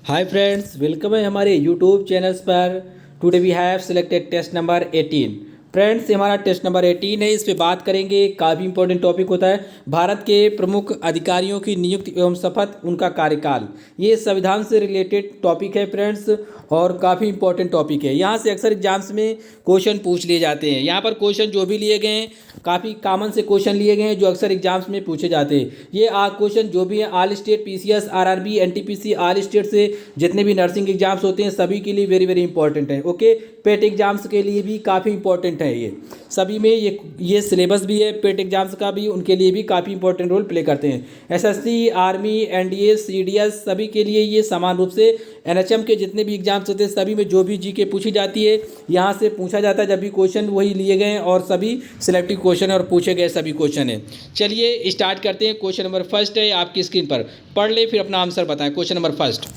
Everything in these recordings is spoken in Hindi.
हाय फ्रेंड्स, वेलकम है हमारे यूट्यूब चैनल्स पर। Today we have selected test number 18। Friends, हमारा टेस्ट नंबर 18 है। इस पे बात करेंगे, काफ़ी इंपॉर्टेंट टॉपिक होता है भारत के प्रमुख अधिकारियों की नियुक्ति एवं शपथ, उनका कार्यकाल। ये संविधान से रिलेटेड टॉपिक है फ्रेंड्स, और काफ़ी इंपॉर्टेंट टॉपिक है। यहाँ से अक्सर एग्जाम्स में क्वेश्चन पूछ लिए जाते हैं। यहाँ पर क्वेश्चन जो भी लिए गए हैं काफ़ी कॉमन से क्वेश्चन लिए गए हैं जो अक्सर एग्जाम्स में पूछे जाते हैं। ये क्वेश्चन जो भी हैं all state PCS, RRB, NTPC, all state से जितने भी नर्सिंग एग्जाम्स होते हैं सभी के लिए वेरी वेरी इंपॉर्टेंट है। ओके, पेट एग्जाम्स के लिए भी काफ़ी इंपॉर्टेंट है। ये सभी में ये सिलेबस भी है, पेट एग्जाम्स का भी उनके लिए भी काफ़ी इंपॉर्टेंट रोल प्ले करते हैं। एसएससी, आर्मी, एनडीए, सीडीएस सभी के लिए ये समान रूप से एनएचएम के जितने भी एग्जाम्स होते हैं सभी में जो भी जीके पूछी जाती है यहाँ से पूछा जाता है। जब भी क्वेश्चन वही लिए गए हैं और सभी सिलेक्टिव क्वेश्चन और पूछे गए सभी क्वेश्चन है। चलिए स्टार्ट करते हैं। क्वेश्चन नंबर फर्स्ट है आपकी स्क्रीन पर, पढ़ ले फिर अपना आंसर बताएं। क्वेश्चन नंबर फर्स्ट,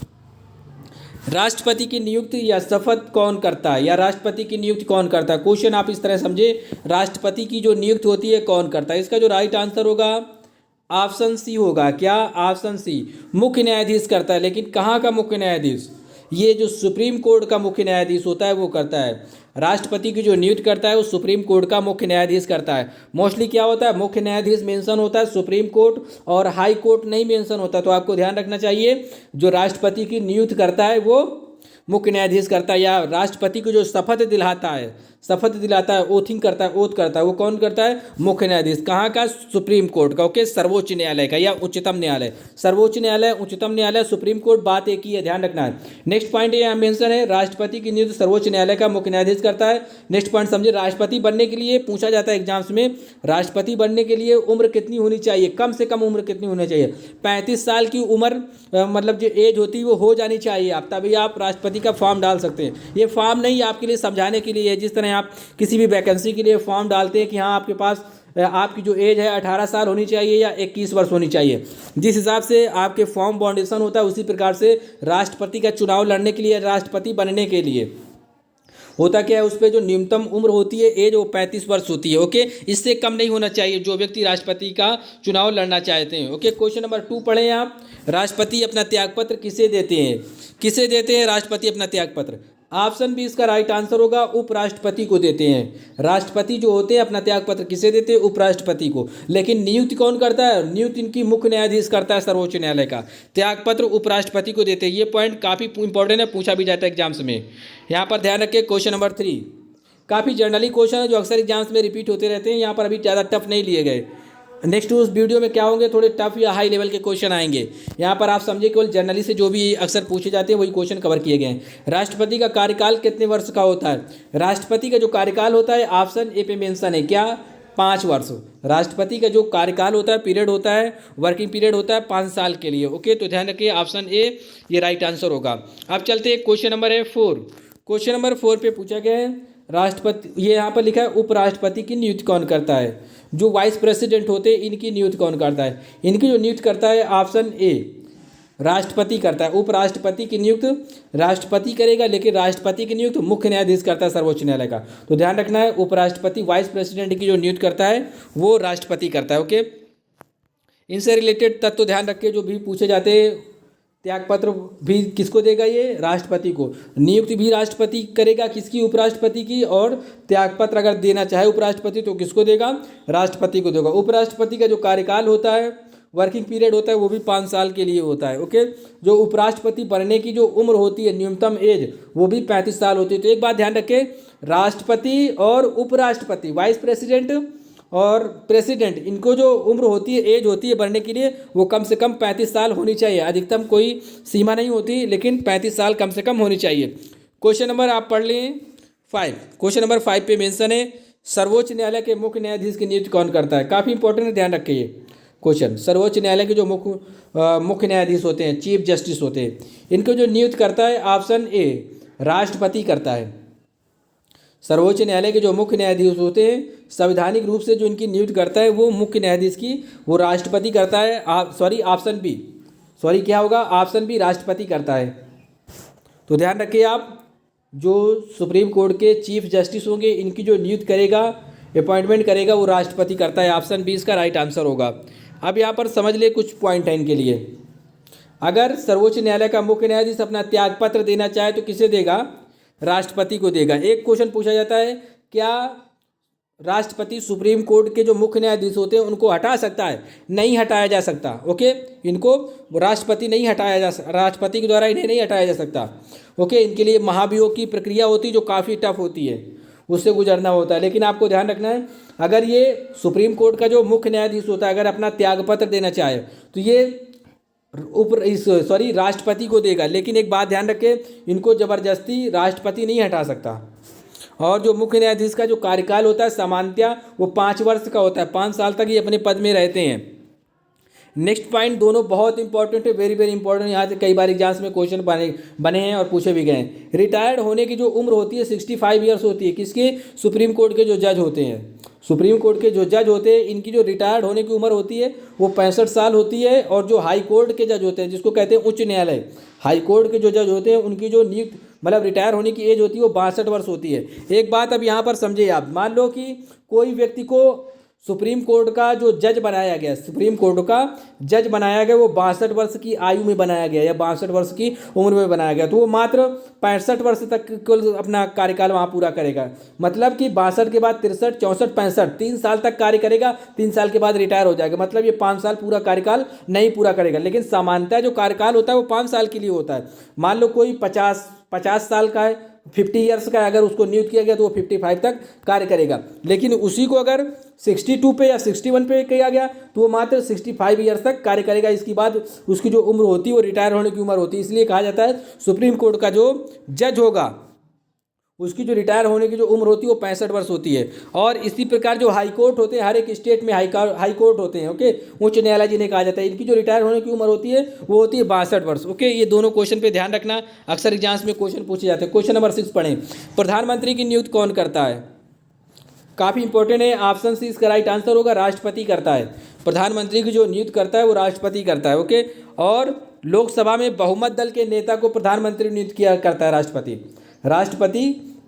राष्ट्रपति की नियुक्ति या शपथ कौन करता है, या राष्ट्रपति की नियुक्ति कौन करता है। क्वेश्चन आप इस तरह समझे, राष्ट्रपति की जो नियुक्ति होती है कौन करता है। इसका जो राइट आंसर होगा ऑप्शन सी होगा। क्या? ऑप्शन सी, मुख्य न्यायाधीश करता है। लेकिन कहाँ का मुख्य न्यायाधीश? ये जो सुप्रीम कोर्ट का मुख्य न्यायाधीश होता है वो करता है। राष्ट्रपति की जो नियुक्ति करता है वो सुप्रीम कोर्ट का मुख्य न्यायाधीश करता है। मोस्टली क्या होता है, मुख्य न्यायाधीश मेंशन होता है, सुप्रीम कोर्ट और हाई कोर्ट नहीं मेंशन होता। तो आपको ध्यान रखना चाहिए, जो राष्ट्रपति की नियुक्ति करता है वो मुख्य न्यायाधीश करता है। या राष्ट्रपति को जो शपथ दिलाता है, ओथिंग करता है, ओथ करता है, वो कौन करता है? मुख्य न्यायाधीश। कहाँ का? सुप्रीम कोर्ट का। ओके, सर्वोच्च न्यायालय का या उच्चतम न्यायालय। सर्वोच्च न्यायालय, उच्चतम न्यायालय, सुप्रीम कोर्ट, बात एक ही है, ध्यान रखना है। नेक्स्ट पॉइंट यहाँ मेंशन है, राष्ट्रपति की नियुक्ति सर्वोच्च न्यायालय का मुख्य न्यायाधीश करता है। नेक्स्ट पॉइंट समझिए, राष्ट्रपति बनने के लिए पूछा जाता है एग्जाम्स में, राष्ट्रपति बनने के लिए उम्र कितनी होनी चाहिए, कम से कम उम्र कितनी होनी चाहिए। 35 साल की उम्र मतलब जो एज होती है वो हो जानी चाहिए आप, तभी आप राष्ट्रपति का फॉर्म डाल सकते हैं। ये फॉर्म नहीं आपके लिए समझाने के लिए है, जिस तरह आप किसी भी वैकेंसी के लिए फॉर्म डालते हैं कि हाँ आपके पास आपकी जो एज है 18 साल होनी चाहिए या 21 वर्ष होनी चाहिए। जिस हिसाब से आपके फॉर्म बाउंडेशन होता है उसी प्रकार से राष्ट्रपति का चुनाव लड़ने के लिए, राष्ट्रपति बनने के लिए होता क्या है, उस पर जो न्यूनतम उम्र होती है एज वो 35 वर्ष होती है। ओके, इससे कम नहीं होना चाहिए जो व्यक्ति राष्ट्रपति का चुनाव लड़ना चाहते हैं। ओके, क्वेश्चन नंबर 2 पढ़ें आप। राष्ट्रपति अपना त्यागपत्र किसे देते हैं? किसे देते हैं राष्ट्रपति अपना त्यागपत्र? ऑप्शन बी इसका राइट आंसर होगा, उपराष्ट्रपति को देते हैं। राष्ट्रपति जो होते हैं अपना त्यागपत्र किसे देते हैं? उपराष्ट्रपति को। लेकिन नियुक्ति कौन करता है? नियुक्ति इनकी मुख्य न्यायाधीश करता है सर्वोच्च न्यायालय का। त्यागपत्र उपराष्ट्रपति को देते हैं। ये पॉइंट काफ़ी इंपॉर्टेंट है, पूछा भी जाता है एग्जाम्स में। यहाँ पर ध्यान रखिए। क्वेश्चन नंबर 3 काफ़ी जनरली क्वेश्चन है जो अक्सर एग्जाम्स में रिपीट होते रहते हैं। यहाँ पर अभी ज़्यादा टफ नहीं लिए गए। नेक्स्ट उस वीडियो में क्या होंगे, थोड़े टफ या हाई लेवल के क्वेश्चन आएंगे। यहाँ पर आप समझिए केवल जनरली से जो भी अक्सर पूछे जाते हैं वही क्वेश्चन कवर किए गए हैं। राष्ट्रपति का कार्यकाल कितने वर्ष का होता है? राष्ट्रपति का जो कार्यकाल होता है ऑप्शन ए पे मेंशन है। क्या? 5 वर्ष। राष्ट्रपति का जो कार्यकाल होता है, पीरियड होता है, वर्किंग पीरियड होता है 5 साल के लिए। ओके, तो ध्यान रखिए ऑप्शन ए ये राइट आंसर होगा। अब चलते हैं क्वेश्चन नंबर है 4। क्वेश्चन नंबर 4 पे पूछा गया है राष्ट्रपति, ये यहाँ पर लिखा है उपराष्ट्रपति की नियुक्ति कौन करता है? जो वाइस प्रेसिडेंट होते हैं इनकी नियुक्ति कौन करता है? इनकी जो नियुक्ति करता है ऑप्शन ए राष्ट्रपति करता है। उपराष्ट्रपति की नियुक्ति राष्ट्रपति करेगा, लेकिन राष्ट्रपति की नियुक्ति मुख्य न्यायाधीश करता है सर्वोच्च न्यायालय का। तो ध्यान रखना है, उपराष्ट्रपति वाइस प्रेसिडेंट की जो नियुक्ति करता है वो राष्ट्रपति करता है। ओके, इनसे रिलेटेड तत्व ध्यान रखिए जो भी पूछे जाते हैं। त्यागपत्र भी किसको देगा? ये राष्ट्रपति को। नियुक्ति भी राष्ट्रपति करेगा, किसकी? उपराष्ट्रपति की। और त्यागपत्र अगर देना चाहे उपराष्ट्रपति तो किसको देगा? राष्ट्रपति को देगा। उपराष्ट्रपति का जो कार्यकाल होता है, वर्किंग पीरियड होता है, वो भी 5 साल के लिए होता है। ओके, जो उपराष्ट्रपति बनने की जो उम्र होती है, न्यूनतम एज, वो भी 35 साल होती है। तो एक बात ध्यान रखें, राष्ट्रपति और उपराष्ट्रपति, वाइस प्रेसिडेंट और प्रेसिडेंट, इनको जो उम्र होती है, एज होती है बनने के लिए, वो कम से कम 35 साल होनी चाहिए। अधिकतम कोई सीमा नहीं होती, लेकिन 35 साल कम से कम होनी चाहिए। क्वेश्चन नंबर आप पढ़ लें 5। क्वेश्चन नंबर 5 पे मेंशन है सर्वोच्च न्यायालय के मुख्य न्यायाधीश की नियुक्ति कौन करता है? काफ़ी इंपॉर्टेंट है, ध्यान रखिए ये क्वेश्चन। सर्वोच्च न्यायालय के जो मुख्य न्यायाधीश होते हैं, चीफ जस्टिस होते हैं, इनको जो नियुक्त करता है ऑप्शन ए राष्ट्रपति करता है। सर्वोच्च न्यायालय के जो मुख्य न्यायाधीश होते हैं संवैधानिक रूप से जो इनकी नियुक्ति करता है वो मुख्य न्यायाधीश की वो राष्ट्रपति करता है। ऑप्शन बी क्या होगा? ऑप्शन बी राष्ट्रपति करता है। तो ध्यान रखिए आप, जो सुप्रीम कोर्ट के चीफ जस्टिस होंगे इनकी जो नियुक्ति करेगा, अपॉइंटमेंट करेगा, वो राष्ट्रपति करता है। ऑप्शन बी इसका राइट आंसर होगा। अब यहाँ पर समझ ले कुछ पॉइंट है इनके लिए। अगर सर्वोच्च न्यायालय का मुख्य न्यायाधीश अपना त्यागपत्र देना चाहे तो किसे देगा? राष्ट्रपति को देगा। एक क्वेश्चन पूछा जाता है, क्या राष्ट्रपति सुप्रीम कोर्ट के जो मुख्य न्यायाधीश होते हैं उनको हटा सकता है? नहीं हटाया जा सकता। ओके, इनको राष्ट्रपति नहीं हटाया जा राष्ट्रपति के द्वारा इन्हें नहीं हटाया जा सकता। ओके, इनके लिए महाभियोग की प्रक्रिया होती है जो काफ़ी टफ होती है, उससे गुजरना होता है। लेकिन आपको ध्यान रखना है, अगर ये सुप्रीम कोर्ट का जो मुख्य न्यायाधीश होता है अगर अपना त्यागपत्र देना चाहे तो ये राष्ट्रपति को देगा। लेकिन एक बात ध्यान रखें, इनको जबरदस्ती राष्ट्रपति नहीं हटा सकता। और जो मुख्य न्यायाधीश का जो कार्यकाल होता है सामान्यतः वो 5 वर्ष का होता है, 5 साल तक ये अपने पद में रहते हैं। नेक्स्ट पॉइंट, दोनों बहुत इंपॉर्टेंट है, वेरी वेरी इंपॉर्टेंट। यहाँ से कई बार एग्जाम्स में क्वेश्चन बने हैं और पूछे भी गए हैं। रिटायर्ड होने की जो उम्र होती है 65 ईयर्स होती है। किसके? सुप्रीम कोर्ट के जो जज होते हैं। सुप्रीम कोर्ट के जो जज होते हैं इनकी जो रिटायर्ड होने की उम्र होती है वो 65 साल होती है। और जो हाई कोर्ट के जज होते हैं, जिसको कहते हैं उच्च न्यायालय, हाई कोर्ट के जो जज होते हैं उनकी जो नियुक्त मतलब रिटायर होने की एज होती है वो 62 वर्ष होती है। एक बात अब यहाँ पर समझिए आप, मान लो कि कोई व्यक्ति को सुप्रीम कोर्ट का जो जज बनाया गया, सुप्रीम कोर्ट का जज बनाया गया, वो 62 वर्ष की आयु में बनाया गया या 62 वर्ष की उम्र में बनाया गया, तो वो मात्र 65 वर्ष तक कुल अपना कार्यकाल वहाँ पूरा करेगा। मतलब कि 62 के बाद 63, 64, 65 3 साल तक कार्य करेगा, 3 साल के बाद रिटायर हो जाएगा। मतलब ये 5 साल पूरा कार्यकाल नहीं पूरा करेगा। लेकिन सामान्यतः जो कार्यकाल होता है वो 5 साल के लिए होता है। मान लो कोई 50 साल का है, 50 ईयर्स का, अगर उसको नियुक्त किया गया तो वो 55 तक कार्य करेगा। लेकिन उसी को अगर 62 पे या 61 पे किया गया तो वो मात्र 65 ईयर्स तक कार्य करेगा। इसके बाद उसकी जो उम्र होती है वो रिटायर होने की उम्र होती है। इसलिए कहा जाता है सुप्रीम कोर्ट का जो जज होगा उसकी जो रिटायर होने की जो उम्र होती है वो 65 वर्ष होती है। और इसी प्रकार जो हाई कोर्ट होते हैं, हर एक स्टेट में हाई कोर्ट होते हैं। ओके, उच्च न्यायालय जिन्हें कहा जाता है, इनकी जो रिटायर होने की उम्र होती है वो होती है 62 वर्ष। ओके, ये दोनों क्वेश्चन पे ध्यान रखना, अक्सर एग्जाम्स में क्वेश्चन पूछे जाते हैं। क्वेश्चन नंबर 6 पढ़ें, प्रधानमंत्री की नियुक्ति कौन करता है? काफ़ी इंपॉर्टेंट है। ऑप्शन सी इसका राइट आंसर होगा, राष्ट्रपति करता है। प्रधानमंत्री की जो नियुक्ति करता है वो राष्ट्रपति करता है। ओके, और लोकसभा में बहुमत दल के नेता को प्रधानमंत्री नियुक्त किया करता है राष्ट्रपति। राष्ट्रपति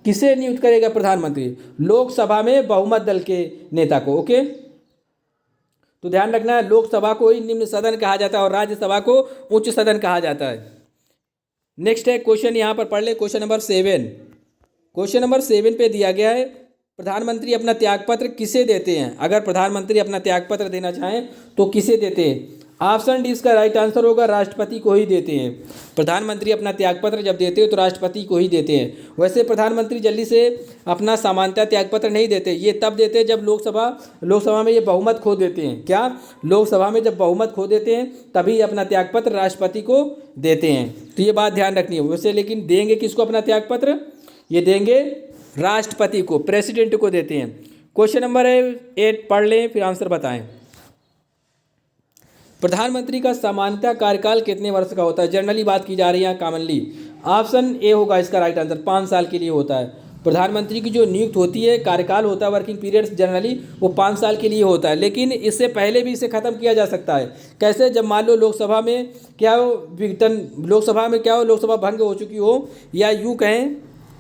किसे नियुक्त करेगा? प्रधानमंत्री। लोकसभा में बहुमत दल के नेता को। ओके, तो ध्यान रखना है, लोकसभा को ही निम्न सदन कहा जाता है और राज्यसभा को उच्च सदन कहा जाता है। नेक्स्ट है क्वेश्चन, यहाँ पर पढ़ ले, क्वेश्चन नंबर 7। क्वेश्चन नंबर 7 पे दिया गया है, प्रधानमंत्री अपना त्यागपत्र किसे देते हैं? अगर प्रधानमंत्री अपना त्यागपत्र देना चाहें तो किसे देते हैं? ऑप्शन डी इसका राइट आंसर होगा, राष्ट्रपति को ही देते हैं। प्रधानमंत्री अपना त्यागपत्र जब देते हैं तो राष्ट्रपति को ही देते हैं। वैसे प्रधानमंत्री जल्दी से अपना सामान्यतः त्यागपत्र नहीं देते, ये तब देते हैं जब लोकसभा में ये बहुमत खो देते हैं। क्या? लोकसभा में जब बहुमत खो देते हैं तभी अपना त्यागपत्र राष्ट्रपति को देते हैं। तो ये बात ध्यान रखनी है। वैसे लेकिन देंगे किसको अपना त्यागपत्र? ये देंगे राष्ट्रपति को, प्रेसिडेंट को देते हैं। क्वेश्चन नंबर 8 पढ़ लें फिर आंसर बताएं। प्रधानमंत्री का सामान्यतः कार्यकाल कितने वर्ष का होता है? जनरली बात की जा रही है कॉमनली। ऑप्शन ए होगा इसका राइट आंसर, 5 साल के लिए होता है। प्रधानमंत्री की जो नियुक्त होती है, कार्यकाल होता है, वर्किंग पीरियड्स जनरली वो 5 साल के लिए होता है। लेकिन इससे पहले भी इसे ख़त्म किया जा सकता है। कैसे? जब मान लो लोकसभा में क्या हो, लोकसभा भंग हो चुकी हो, या यूँ कहें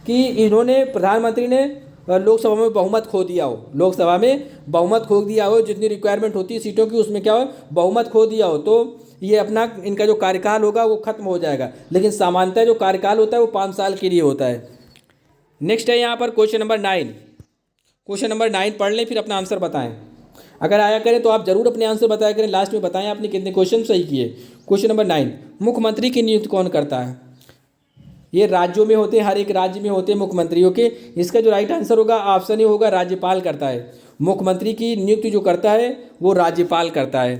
कि इन्होंने प्रधानमंत्री ने लोकसभा में बहुमत खो दिया हो, लोकसभा में बहुमत खो दिया हो, जितनी रिक्वायरमेंट होती है सीटों की उसमें क्या हो, बहुमत खो दिया हो, तो ये अपना इनका जो कार्यकाल होगा वो खत्म हो जाएगा। लेकिन सामान्यतः जो कार्यकाल होता है वो 5 साल के लिए होता है। नेक्स्ट है यहाँ पर क्वेश्चन नंबर 9। क्वेश्चन नंबर 9 पढ़ लें फिर अपना आंसर बताएं। अगर आया करें तो आप जरूर अपने आंसर बताया करें, लास्ट में बताएं आपने कितने क्वेश्चन सही किए। क्वेश्चन नंबर 9, मुख्यमंत्री की नियुक्ति कौन करता है? ये राज्यों में होते हैं, हर एक राज्य में होते हैं मुख्यमंत्रियों के। इसका जो राइट आंसर होगा ऑप्शन ए होगा, राज्यपाल करता है। मुख्यमंत्री की नियुक्ति जो करता है वो राज्यपाल करता है।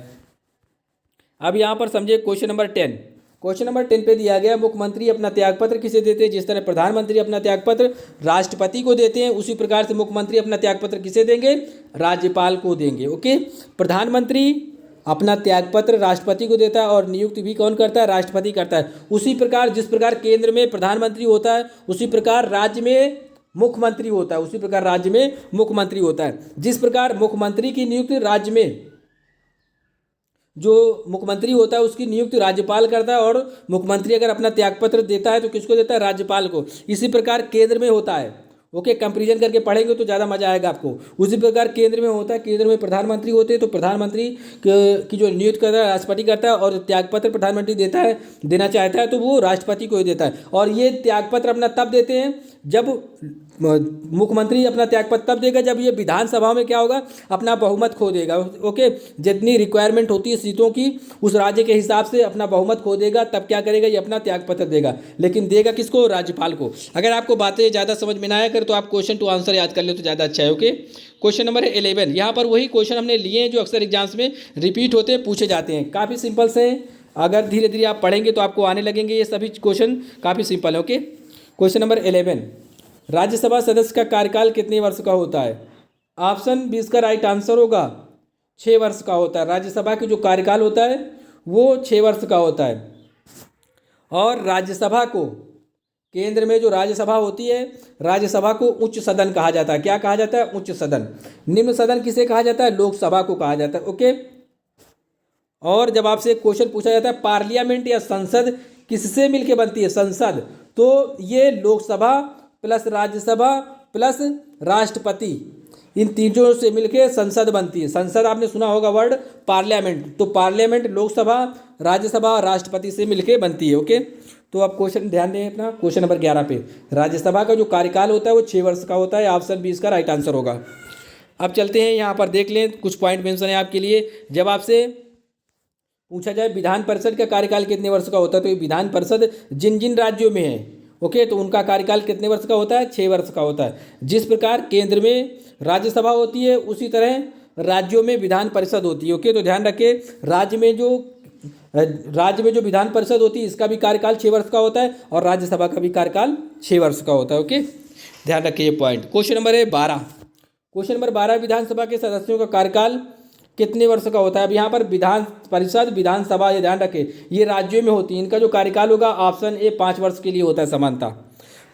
अब यहाँ पर समझिए क्वेश्चन नंबर 10। क्वेश्चन नंबर 10 पे दिया गया, मुख्यमंत्री अपना त्यागपत्र किसे देते हैं? जिस तरह प्रधानमंत्री अपना त्यागपत्र राष्ट्रपति को देते हैं, उसी प्रकार से मुख्यमंत्री अपना त्यागपत्र किसे देंगे? राज्यपाल को देंगे। ओके, प्रधानमंत्री अपना त्यागपत्र राष्ट्रपति को देता है और नियुक्ति भी कौन करता है? राष्ट्रपति करता है। उसी प्रकार जिस प्रकार केंद्र में प्रधानमंत्री होता है उसी प्रकार राज्य में मुख्यमंत्री होता है, उसी प्रकार राज्य में मुख्यमंत्री होता है। जिस प्रकार मुख्यमंत्री की नियुक्ति राज्य में जो मुख्यमंत्री होता है उसकी नियुक्ति राज्यपाल करता है, और मुख्यमंत्री अगर अपना त्यागपत्र देता है तो किसको देता है? राज्यपाल को। इसी प्रकार केंद्र में होता है, ओके, कंपेरिजन करके पढ़ेंगे तो ज़्यादा मजा आएगा आपको। उसी प्रकार केंद्र में होता है, केंद्र में प्रधानमंत्री होते हैं, तो प्रधानमंत्री की जो नियुक्त करता है राष्ट्रपति करता है, और त्यागपत्र प्रधानमंत्री देता है, देना चाहता है तो वो राष्ट्रपति को ही देता है। और ये त्यागपत्र अपना तब देते हैं जब मुख्यमंत्री अपना त्यागपत्र तब देगा जब ये विधानसभा में क्या होगा, अपना बहुमत खो देगा। ओके, जितनी रिक्वायरमेंट होती है सीटों की उस राज्य के हिसाब से अपना बहुमत खो देगा, तब क्या करेगा, ये अपना त्यागपत्र देगा। लेकिन देगा किसको, राज्यपाल को। अगर आपको बातें ज़्यादा समझ में ना आया कर तो आप क्वेश्चन टू आंसर याद कर ले तो ज़्यादा अच्छा है। ओके, क्वेश्चन नंबर 11, यहाँ पर वही क्वेश्चन हमने लिए हैं जो अक्सर एग्जाम्स में रिपीट होते हैं, पूछे जाते हैं, काफ़ी सिंपल से हैं। अगर धीरे धीरे आप पढ़ेंगे तो आपको आने लगेंगे, ये सभी क्वेश्चन काफ़ी सिंपल है। ओके, क्वेश्चन नंबर 11, राज्यसभा सदस्य का कार्यकाल कितने वर्ष का होता है? ऑप्शन 20 का राइट आंसर होगा 6 वर्ष का होता है। राज्यसभा का जो कार्यकाल होता है वो 6 वर्ष का होता है। और राज्यसभा को, केंद्र में जो राज्यसभा होती है, राज्यसभा को उच्च सदन कहा जाता है। क्या कहा जाता है? उच्च सदन। निम्न सदन किसे कहा जाता है? लोकसभा को कहा जाता है। ओके, और जब आपसे क्वेश्चन पूछा जाता है पार्लियामेंट या संसद किससे मिलकर बनती है? संसद, तो ये लोकसभा प्लस राज्यसभा प्लस राष्ट्रपति, इन तीनों से मिलकर संसद बनती है। संसद आपने सुना होगा वर्ड पार्लियामेंट, तो पार्लियामेंट लोकसभा, राज्यसभा और राष्ट्रपति से मिलकर बनती है। ओके, तो आप क्वेश्चन ध्यान दें अपना, क्वेश्चन नंबर 11 पे राज्यसभा का जो कार्यकाल होता है वो 6 वर्ष का होता है। ऑप्शन 20 का राइट आंसर होगा। अब चलते हैं, यहाँ पर देख लें, कुछ पॉइंट मेंशन है आपके लिए। जब आपसे पूछा जाए विधान परिषद का कार्यकाल कितने वर्ष का होता है, तो ये विधान परिषद जिन जिन राज्यों में है, ओके, तो उनका कार्यकाल कितने वर्ष का होता है? 6 वर्ष का होता है। जिस प्रकार केंद्र में राज्यसभा होती है उसी तरह राज्यों में विधान परिषद होती है। ओके, तो ध्यान रखें, राज्य में जो विधान परिषद होती है इसका भी कार्यकाल 6 वर्ष का होता है और राज्यसभा का भी कार्यकाल 6 वर्ष का होता है। ओके, ध्यान रखिए ये पॉइंट। क्वेश्चन नंबर है 12। क्वेश्चन नंबर 12, विधानसभा के सदस्यों का कार्यकाल कितने वर्ष का होता है? अब यहाँ पर विधान परिषद, विधानसभा, ये ध्यान रखें, ये राज्यों में होती है, इनका जो कार्यकाल होगा ऑप्शन ए 5 वर्ष के लिए होता है समानता।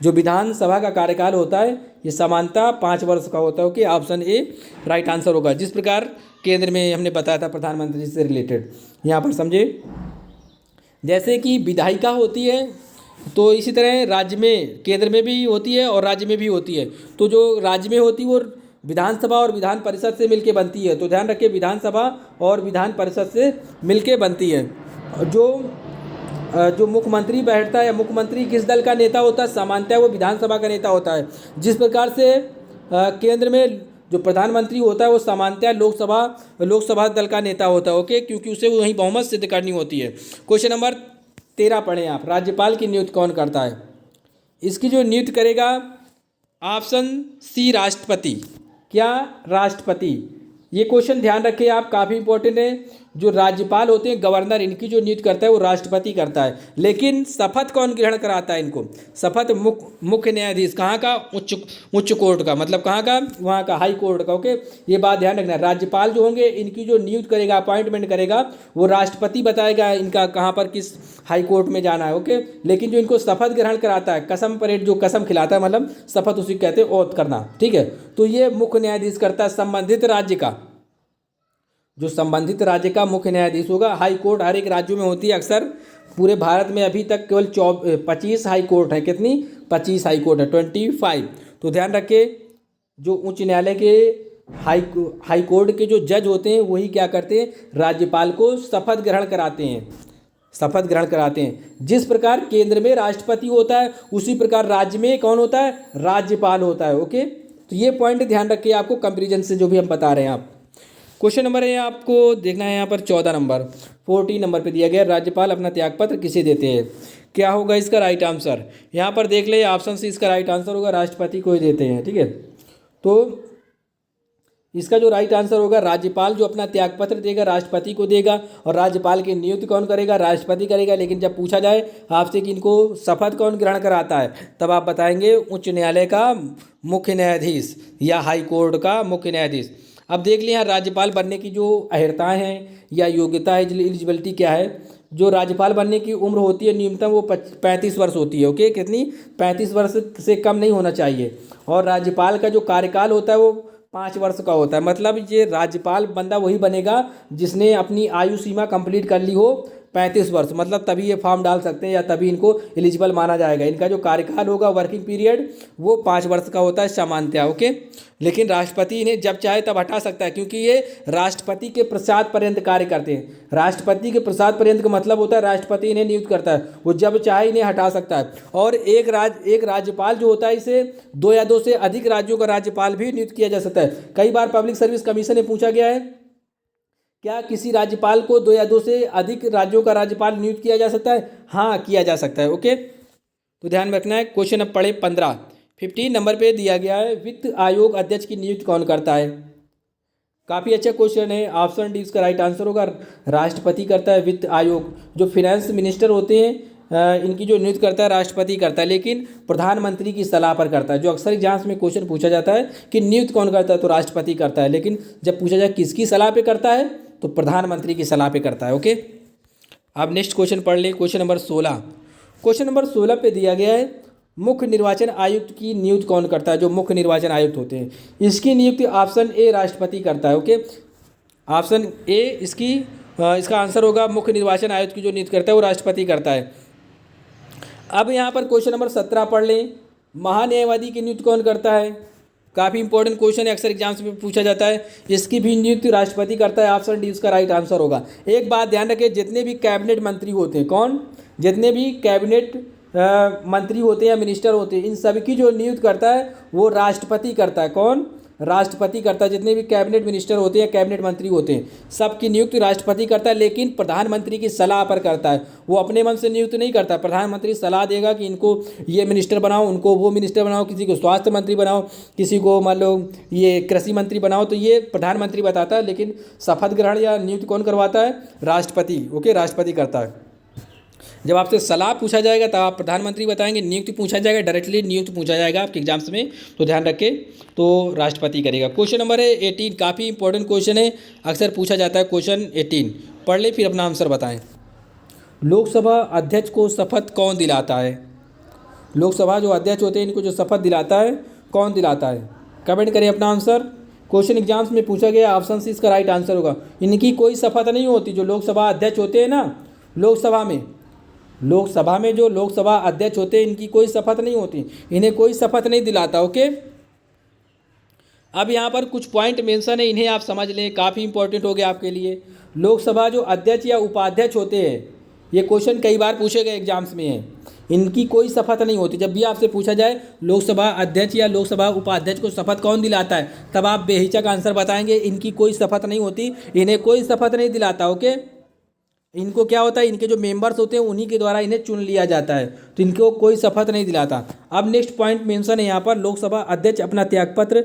जो विधानसभा का कार्यकाल होता है ये समानता 5 वर्ष का होता है। Okay, option A right answer होगा। जिस प्रकार केंद्र में हमने बताया था प्रधानमंत्री से रिलेटेड, यहाँ पर समझे, जैसे कि विधायिका होती है तो इसी तरह राज्य में, केंद्र में भी होती है और राज्य में भी होती है। तो जो राज्य में होती है वो विधानसभा और विधान परिषद से मिलके बनती है। तो ध्यान रखिए, विधानसभा और विधान परिषद से मिलके बनती है। जो मुख्यमंत्री बैठता है, मुख्यमंत्री किस दल का नेता होता है? सामान्यतः वो विधानसभा का नेता होता है। जिस प्रकार से केंद्र में जो प्रधानमंत्री होता है वो सामान्यतः लोकसभा दल का नेता होता है। ओके, क्योंकि उसे वहीं बहुमत सिद्ध करनी होती है। क्वेश्चन नंबर 13 पढ़ें आप, राज्यपाल की नियुक्ति कौन करता है? इसकी जो नियुक्ति करेगा ऑप्शन सी राष्ट्रपति। क्या? राष्ट्रपति। ये क्वेश्चन ध्यान रखें आप, काफ़ी इंपॉर्टेंट है। जो राज्यपाल होते हैं, गवर्नर, इनकी जो नियुक्ति करता है वो राष्ट्रपति करता है। लेकिन शपथ कौन ग्रहण कराता है इनको? शपथ मुख्य न्यायाधीश। कहाँ का? उच्च कोर्ट का, मतलब कहाँ का? वहाँ का हाई कोर्ट का। ओके, ये बात ध्यान रखना। राज्यपाल जो होंगे इनकी जो नियुक्ति करेगा, अपॉइंटमेंट करेगा, वो राष्ट्रपति बताएगा इनका कहाँ पर किस हाई कोर्ट में जाना है। ओके, लेकिन जो इनको शपथ ग्रहण कराता है, कसम परेड, जो कसम खिलाता है, मतलब शपथ उसी कहते हैं, ओथ करना, ठीक है, तो ये मुख्य न्यायाधीश करता है संबंधित राज्य का। जो संबंधित राज्य का मुख्य न्यायाधीश होगा। हाई कोर्ट हर एक राज्यों में होती है। अक्सर पूरे भारत में अभी तक केवल 25 हाई कोर्ट है। कितनी? 25 हाई कोर्ट है, 25। तो ध्यान रखें, जो उच्च न्यायालय के हाई कोर्ट के जो जज होते हैं वही क्या करते हैं? राज्यपाल को शपथ ग्रहण कराते हैं, शपथ ग्रहण कराते हैं। जिस प्रकार केंद्र में राष्ट्रपति होता है उसी प्रकार राज्य में कौन होता है? राज्यपाल होता है। ओके, तो ये पॉइंट ध्यान रखिए आपको कंपैरिजन से जो भी हम बता रहे हैं आप। क्वेश्चन नंबर है आपको देखना है यहाँ पर 14 नंबर, 14 नंबर पे दिया गया, राज्यपाल अपना त्यागपत्र किसे देते हैं? क्या होगा इसका राइट आंसर? यहाँ पर देख ले, ऑप्शन सी इसका राइट आंसर होगा, राष्ट्रपति को ही देते हैं। ठीक है, तो इसका जो राइट आंसर होगा, राज्यपाल जो अपना त्यागपत्र देगा राष्ट्रपति को देगा, और राज्यपाल की नियुक्ति कौन करेगा? राष्ट्रपति करेगा। लेकिन जब पूछा जाए आपसे कि इनको शपथ कौन ग्रहण कराता है, तब आप बताएंगे उच्च न्यायालय का मुख्य न्यायाधीश या हाई कोर्ट का मुख्य न्यायाधीश। अब देख लिया, राज्यपाल बनने की जो अहर्ताएँ हैं या योग्यता है, एलिजिबिलिटी क्या है। जो राज्यपाल बनने की उम्र होती है न्यूनतम वो 35 वर्ष होती है। ओके, कितनी? 35 वर्ष से कम नहीं होना चाहिए। और राज्यपाल का जो कार्यकाल होता है वो 5 वर्ष का होता है। मतलब ये राज्यपाल बंदा वही बनेगा जिसने अपनी आयु सीमा कंप्लीट कर ली हो 35 वर्ष, मतलब तभी ये फॉर्म डाल सकते हैं या तभी इनको एलिजिबल माना जाएगा। इनका जो कार्यकाल होगा वर्किंग पीरियड वो 5 वर्ष का होता है सामान्यतः। ओके, लेकिन राष्ट्रपति इन्हें जब चाहे तब हटा सकता है, क्योंकि ये राष्ट्रपति के प्रसाद पर्यंत कार्य करते हैं। राष्ट्रपति के प्रसाद पर्यंत का मतलब होता है राष्ट्रपति इन्हें नियुक्त करता है, वो जब चाहे इन्हें हटा सकता है। और एक राज्यपाल जो होता है, इसे 2 या 2 से अधिक राज्यों का राज्यपाल भी नियुक्त किया जा सकता है। कई बार पब्लिक सर्विस कमीशन ने पूछा गया है, क्या किसी राज्यपाल को 2 या 2 से अधिक राज्यों का राज्यपाल नियुक्त किया जा सकता है? हाँ, किया जा सकता है। ओके, तो ध्यान में रखना है। क्वेश्चन अब पढ़े 15 नंबर पे दिया गया है, वित्त आयोग अध्यक्ष की नियुक्ति कौन करता है? काफ़ी अच्छा क्वेश्चन है। ऑप्शन डी इसका राइट आंसर होगा, राष्ट्रपति करता है। वित्त आयोग जो फिनेंस मिनिस्टर होते हैं इनकी जो नियुक्ति करता है राष्ट्रपति करता है, लेकिन प्रधानमंत्री की सलाह पर करता है। जो अक्सर एग्जाम्स में क्वेश्चन पूछा जाता है कि नियुक्त कौन करता है, तो राष्ट्रपति करता है, लेकिन जब पूछा जाए किसकी सलाह पे करता है, तो प्रधानमंत्री की सलाह पे करता है। ओके, अब नेक्स्ट क्वेश्चन पढ़ ले। क्वेश्चन नंबर 16, क्वेश्चन नंबर 16 पे दिया गया है, मुख्य निर्वाचन आयुक्त की नियुक्ति कौन करता है? जो मुख्य निर्वाचन आयुक्त होते हैं इसकी नियुक्ति ऑप्शन ए राष्ट्रपति करता है। ओके, ऑप्शन ए इसका आंसर होगा, मुख्य निर्वाचन आयुक्त की जो नियुक्ति करता है वो राष्ट्रपति करता है। अब यहाँ पर क्वेश्चन नंबर 17 पढ़ लें, महान्यायवादी की नियुक्ति कौन करता है? काफ़ी इंपॉर्टेंट क्वेश्चन है, अक्सर एग्जाम्स में पूछा जाता है। इसकी भी नियुक्ति राष्ट्रपति करता है। ऑप्शन डी इसका राइट आंसर होगा। एक बात ध्यान रखें, जितने भी कैबिनेट मंत्री होते हैं, कौन, जितने भी कैबिनेट मंत्री होते हैं या मिनिस्टर होते हैं, इन सभी की जो नियुक्ति करता है वो राष्ट्रपति करता है। कौन? राष्ट्रपति करता है। जितने भी कैबिनेट मिनिस्टर होते हैं, कैबिनेट मंत्री होते हैं, सबकी नियुक्ति राष्ट्रपति करता है, लेकिन प्रधानमंत्री की सलाह पर करता है। वो अपने मन से नियुक्त नहीं करता। प्रधानमंत्री सलाह देगा कि इनको ये मिनिस्टर बनाओ, उनको वो मिनिस्टर बनाओ, किसी को स्वास्थ्य मंत्री बनाओ, किसी को मान लो ये कृषि मंत्री बनाओ, तो ये प्रधानमंत्री बताता है, लेकिन शपथ ग्रहण या नियुक्ति कौन करवाता है? राष्ट्रपति। ओके, राष्ट्रपति करता है। जब आपसे सलाह पूछा जाएगा तब आप प्रधानमंत्री बताएंगे, नियुक्ति पूछा जाएगा डायरेक्टली नियुक्ति पूछा जाएगा आपके एग्जाम्स में, तो ध्यान रखें, तो राष्ट्रपति करेगा। क्वेश्चन नंबर है 18, काफ़ी इंपॉर्टेंट क्वेश्चन है, अक्सर पूछा जाता है। क्वेश्चन 18 पढ़ ले, फिर अपना आंसर बताएं। लोकसभा अध्यक्ष को शपथ कौन दिलाता है? लोकसभा जो अध्यक्ष होते हैं इनको जो शपथ दिलाता है, कौन दिलाता है? कमेंट करें अपना आंसर। क्वेश्चन एग्जाम्स में पूछा गया, ऑप्शन सी इसका राइट आंसर होगा। इनकी कोई शपथ नहीं होती। जो लोकसभा अध्यक्ष होते हैं ना, लोकसभा में जो लोकसभा अध्यक्ष होते हैं इनकी कोई शपथ नहीं होती, इन्हें कोई शपथ नहीं दिलाता। ओके, अब यहाँ पर कुछ पॉइंट मेंशन है, इन्हें आप समझ लें, काफ़ी इंपॉर्टेंट हो गया आपके लिए। लोकसभा जो अध्यक्ष या उपाध्यक्ष होते हैं, ये क्वेश्चन कई बार पूछे गए एग्जाम्स में हैं, इनकी कोई शपथ नहीं होती। जब भी आपसे पूछा जाए लोकसभा अध्यक्ष या लोकसभा उपाध्यक्ष को शपथ कौन दिलाता है, तब आप बेहिचक आंसर बताएंगे, इनकी कोई शपथ नहीं होती, इन्हें कोई शपथ नहीं दिलाता। ओके, इनको क्या होता है, इनके जो मेंबर्स होते हैं उन्हीं के द्वारा इन्हें चुन लिया जाता है, तो इनको कोई शपथ नहीं दिलाता। अब नेक्स्ट पॉइंट मेंशन है यहाँ पर, लोकसभा अध्यक्ष अपना त्यागपत्र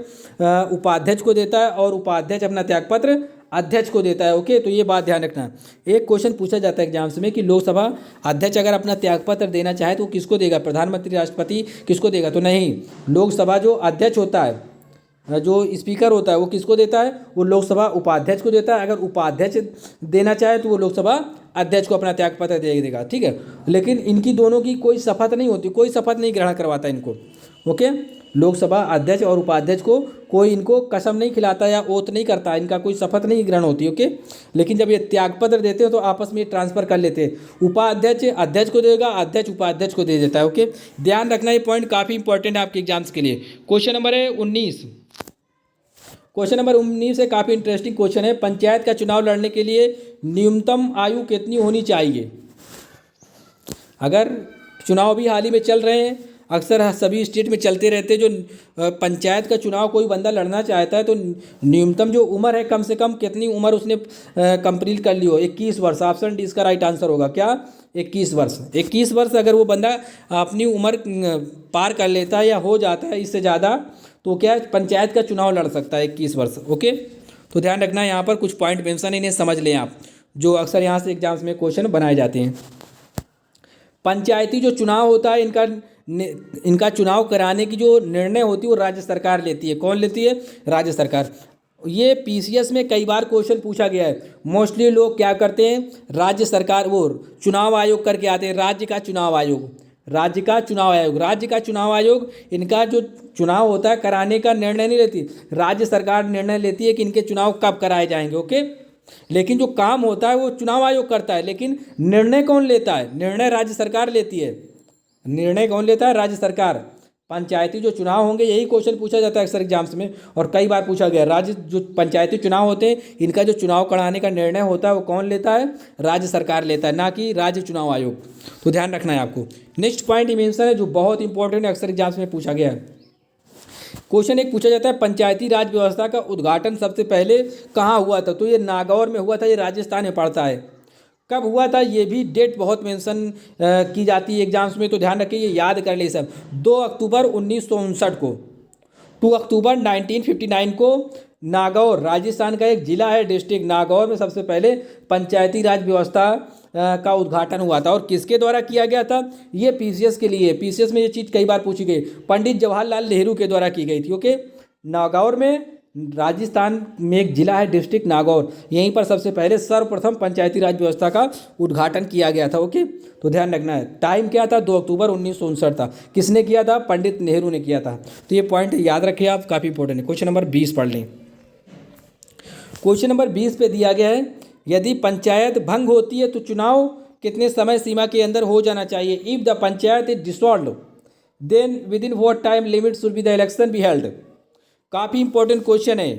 उपाध्यक्ष को देता है और उपाध्यक्ष अपना त्यागपत्र अध्यक्ष को देता है। ओके, तो ये बात ध्यान रखना। एक क्वेश्चन पूछा जाता है एग्जाम्स में कि लोकसभा अध्यक्ष अगर अपना त्यागपत्र देना चाहे तो किसको देगा? प्रधानमंत्री, राष्ट्रपति, किसको देगा? तो नहीं, लोकसभा जो अध्यक्ष होता है, जो स्पीकर होता है, वो किसको देता है? वो लोकसभा उपाध्यक्ष को देता है। अगर उपाध्यक्ष देना चाहे तो वो लोकसभा अध्यक्ष को अपना त्यागपत्र दे देगा। ठीक है, लेकिन इनकी दोनों की कोई शपथ नहीं होती, कोई शपथ नहीं ग्रहण करवाता इनको। ओके, लोकसभा अध्यक्ष और उपाध्यक्ष को कोई इनको कसम नहीं खिलाता या ओथ नहीं करता, इनका कोई शपथ नहीं ग्रहण होती। ओके, लेकिन जब ये त्यागपत्र देते हो तो आपस में ट्रांसफर कर लेते हैं। उपाध्यक्ष अध्यक्ष को देगा, अध्यक्ष उपाध्यक्ष को दे देता है। ओके, ध्यान रखना, ये पॉइंट काफ़ी इंपॉर्टेंट है आपके एग्जाम्स के लिए। क्वेश्चन नंबर है 19, क्वेश्चन नंबर 19 है, काफ़ी इंटरेस्टिंग क्वेश्चन है। पंचायत का चुनाव लड़ने के लिए न्यूनतम आयु कितनी होनी चाहिए? अगर चुनाव भी हाल ही में चल रहे हैं, अक्सर सभी स्टेट में चलते रहते हैं, जो पंचायत का चुनाव कोई बंदा लड़ना चाहता है तो न्यूनतम जो उम्र है, कम से कम कितनी उम्र उसने कंप्लीट कर ली हो? 21 वर्ष। ऑप्शन डी इसका राइट आंसर होगा। क्या? 21 वर्ष। 21 वर्ष अगर वो बंदा अपनी उम्र पार कर लेता है या हो जाता है इससे ज़्यादा, तो क्या पंचायत का चुनाव लड़ सकता है 21 वर्ष। ओके, तो ध्यान रखना, यहाँ पर कुछ पॉइंट मेंशन, इन्हें समझ लें आप, जो अक्सर यहाँ से एग्जाम्स में क्वेश्चन बनाए जाते हैं। पंचायती जो चुनाव होता है, इनका चुनाव कराने की जो निर्णय होती है वो राज्य सरकार लेती है। कौन लेती है? राज्य सरकार। ये पीसीएस में कई बार क्वेश्चन पूछा गया है। मोस्टली लोग क्या करते हैं, राज्य सरकार वो चुनाव आयोग करके आते हैं, राज्य का चुनाव आयोग, राज्य का चुनाव आयोग। राज्य का चुनाव आयोग इनका जो चुनाव होता है कराने का निर्णय नहीं लेती, राज्य सरकार निर्णय लेती है कि इनके चुनाव कब कराए जाएंगे। ओके, लेकिन जो काम होता है वो चुनाव आयोग करता है, लेकिन निर्णय कौन लेता है? निर्णय राज्य सरकार लेती है। निर्णय कौन लेता है? राज्य सरकार। पंचायती जो चुनाव होंगे, यही क्वेश्चन पूछा जाता है अक्सर एग्जाम्स में और कई बार पूछा गया। राज्य जो पंचायती चुनाव होते हैं, इनका जो चुनाव कराने का निर्णय होता है वो कौन लेता है? राज्य सरकार लेता है, ना कि राज्य चुनाव आयोग। तो ध्यान रखना है आपको। नेक्स्ट पॉइंट मेंशन है जो बहुत इंपॉर्टेंट है, अक्सर एग्जाम्स में पूछा गया है। क्वेश्चन एक पूछा जाता है, पंचायती राज व्यवस्था का उद्घाटन सबसे पहले कहाँ हुआ था? तो ये नागौर में हुआ था, ये राजस्थान में पड़ता है। कब हुआ था? ये भी डेट बहुत मेंशन की जाती है एग्जाम्स में, तो ध्यान रखिए, ये याद कर ले सब। 2 अक्टूबर 1959 को, 2 अक्टूबर 1959 को नागौर, राजस्थान का एक जिला है, डिस्ट्रिक्ट नागौर में सबसे पहले पंचायती राज व्यवस्था का उद्घाटन हुआ था। और किसके द्वारा किया गया था? ये पीसीएस के लिए, पीसीएस में ये चीज़ कई बार पूछी गई, पंडित जवाहरलाल नेहरू के द्वारा की गई थी। ओके, नागौर में, राजस्थान में एक जिला है डिस्ट्रिक्ट नागौर, यहीं पर सबसे पहले सर्वप्रथम पंचायती राज व्यवस्था का उद्घाटन किया गया था। ओके, तो ध्यान रखना है। टाइम क्या था? 2 अक्टूबर 1959 था। किसने किया था? पंडित नेहरू ने किया था। तो ये पॉइंट याद रखिए आप, काफ़ी इंपॉर्टेंट है। क्वेश्चन नंबर 20 पढ़ लें। क्वेश्चन नंबर 20 पे दिया गया है, यदि पंचायत भंग होती है तो चुनाव कितने समय सीमा के अंदर हो जाना चाहिए? If the panchayat is dissolved then within what time limit should be the election be held? काफ़ी इंपॉर्टेंट क्वेश्चन है।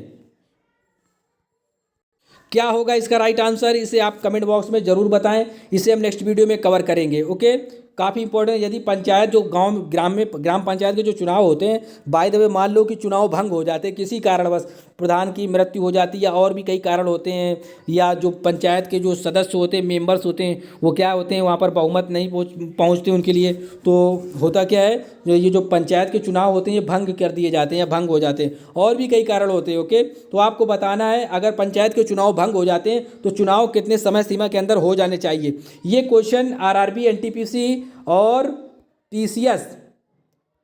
क्या होगा इसका राइट आंसर? इसे आप कमेंट बॉक्स में जरूर बताएं, इसे हम नेक्स्ट वीडियो में कवर करेंगे। ओके, काफ़ी इंपॉर्टेंट। यदि पंचायत जो ग्राम पंचायत के जो चुनाव होते हैं, बाय द वे मान लो कि चुनाव भंग हो जाते हैं किसी कारणवश, प्रधान की मृत्यु हो जाती है या और भी कई कारण होते हैं, या जो पंचायत के जो सदस्य होते हैं, मेंबर्स होते हैं, वो क्या होते हैं, वहाँ पर बहुमत नहीं पहुँचते उनके लिए, तो होता क्या है, ये जो पंचायत के चुनाव होते हैं ये भंग कर दिए जाते हैं या भंग हो जाते हैं, और भी कई कारण होते हैं। ओके, तो आपको बताना है अगर पंचायत के चुनाव भंग हो जाते हैं तो चुनाव कितने समय सीमा के अंदर हो जाने चाहिए। ये क्वेश्चन आरआरबी, एनटीपीसी और पीसीएस,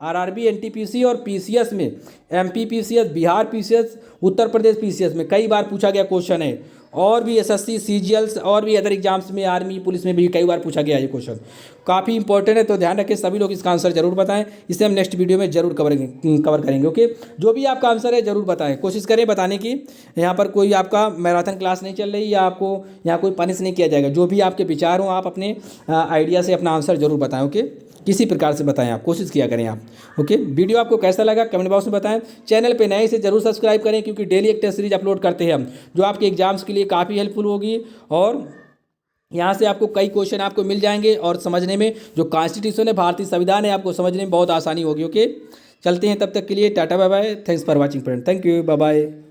आरआरबी, एनटीपीसी और पीसीएस में, MP PCS, Bihar PCS, Uttar Pradesh PCS में कई बार पूछा गया क्वेश्चन है, और भी एसएससी, सीजीएल्स और भी अदर एग्जाम्स में, आर्मी, पुलिस में भी कई बार पूछा गया ये क्वेश्चन। काफ़ी इंपॉर्टेंट है, तो ध्यान रखें, सभी लोग इसका आंसर जरूर बताएं, इसे हम नेक्स्ट वीडियो में जरूर कवर करेंगे। ओके, जो भी आपका आंसर है जरूर बताएं, कोशिश करें बताने की। यहाँ पर कोई आपका मैराथन क्लास नहीं चल रही या आपको यहाँ कोई पनिश नहीं किया जाएगा। जो भी आपके विचार हों आप अपने आइडिया से अपना आंसर जरूर बताएं। ओके, किसी प्रकार से बताएं, आप कोशिश किया करें आप। ओके, वीडियो आपको कैसा लगा कमेंट बॉक्स में बताएं। चैनल पे नए से जरूर सब्सक्राइब करें, क्योंकि डेली एक टेस्ट सीरीज अपलोड करते हैं हम, जो आपके एग्जाम्स के लिए काफ़ी हेल्पफुल होगी, और यहाँ से आपको कई क्वेश्चन आपको मिल जाएंगे, और समझने में जो कॉन्स्टिट्यूशन है, भारतीय संविधान है, आपको समझने में बहुत आसानी होगी। ओके, चलते हैं, तब तक के लिए tata bye bye, thanks for watching friend, thank you, bye bye.